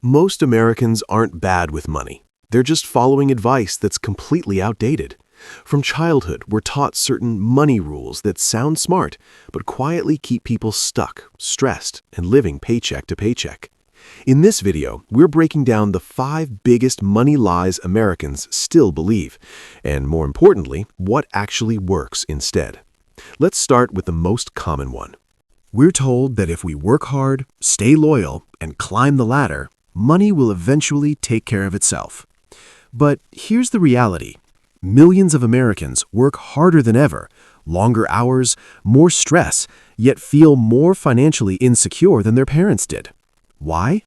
Most Americans aren't bad with money. They're just following advice that's completely outdated. From childhood, we're taught certain money rules that sound smart, but quietly keep people stuck, stressed, and living paycheck to paycheck. In this video, we're breaking down the 5 biggest money lies Americans still believe, and more importantly, what actually works instead. Let's start with the most common one. We're told that if we work hard, stay loyal, and climb the ladder, money will eventually take care of itself. But here's the reality. Millions of Americans work harder than ever, longer hours, more stress, yet feel more financially insecure than their parents did. Why?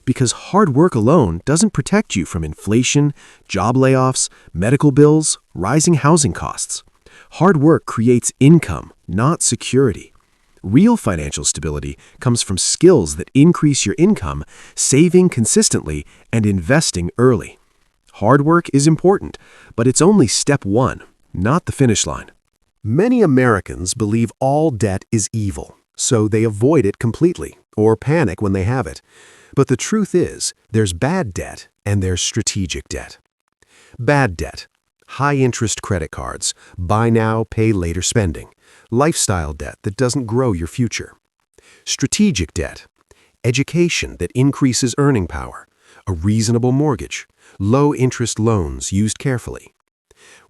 Because hard work alone doesn't protect you from inflation, job layoffs, medical bills, rising housing costs. Hard work creates income, not security. Real financial stability comes from skills that increase your income, saving consistently, and investing early. Hard work is important, but it's only step 1, not the finish line. Many Americans believe all debt is evil, so they avoid it completely or panic when they have it. But the truth is, there's bad debt and there's strategic debt. Bad debt: high-interest credit cards, buy now, pay later spending, lifestyle debt that doesn't grow your future. Strategic debt: education that increases earning power, a reasonable mortgage, low-interest loans used carefully.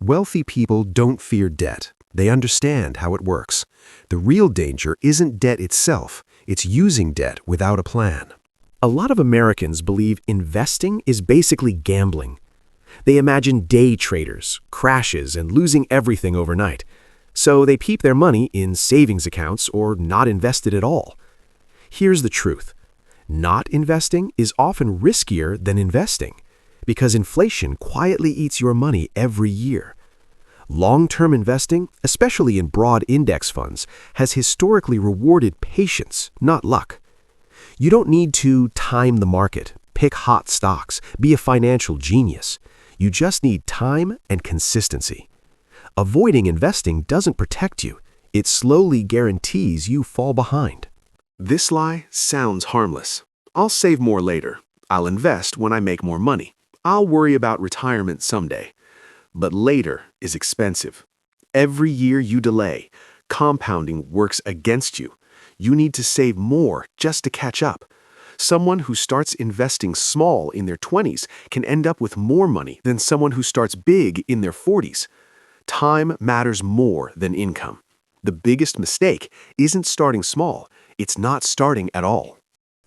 Wealthy people don't fear debt. They understand how it works. The real danger isn't debt itself, it's using debt without a plan. A lot of Americans believe investing is basically gambling. They imagine day traders, crashes, and losing everything overnight. So they keep their money in savings accounts or not invested at all. Here's the truth. Not investing is often riskier than investing, because inflation quietly eats your money every year. Long-term investing, especially in broad index funds, has historically rewarded patience, not luck. You don't need to time the market, pick hot stocks, be a financial genius. You just need time and consistency. Avoiding investing doesn't protect you. It slowly guarantees you fall behind. This lie sounds harmless. I'll save more later. I'll invest when I make more money. I'll worry about retirement someday. But later is expensive. Every year you delay, compounding works against you. You need to save more just to catch up. Someone who starts investing small in their 20s can end up with more money than someone who starts big in their 40s. Time matters more than income. The biggest mistake isn't starting small, it's not starting at all.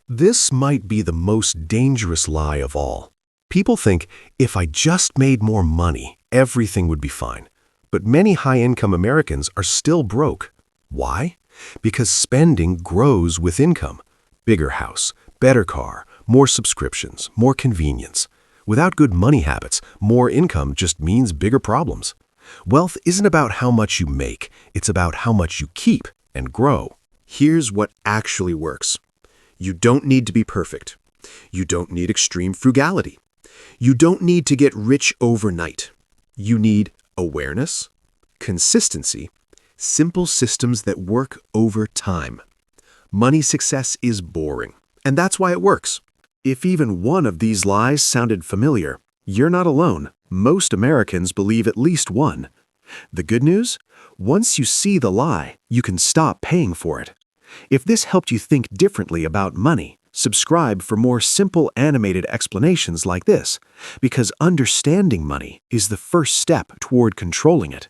This might be the most dangerous lie of all. People think, if I just made more money, everything would be fine. But many high-income Americans are still broke. Why? Because spending grows with income. Bigger house, better car, more subscriptions, more convenience. Without good money habits, more income just means bigger problems. Wealth isn't about how much you make, it's about how much you keep and grow. Here's what actually works. You don't need to be perfect. You don't need extreme frugality. You don't need to get rich overnight. You need awareness, consistency, simple systems that work over time. Money success is boring, and that's why it works. If even one of these lies sounded familiar, you're not alone. Most Americans believe at least one. The good news? Once you see the lie, you can stop paying for it. If this helped you think differently about money, subscribe for more simple animated explanations like this, because understanding money is the first step toward controlling it.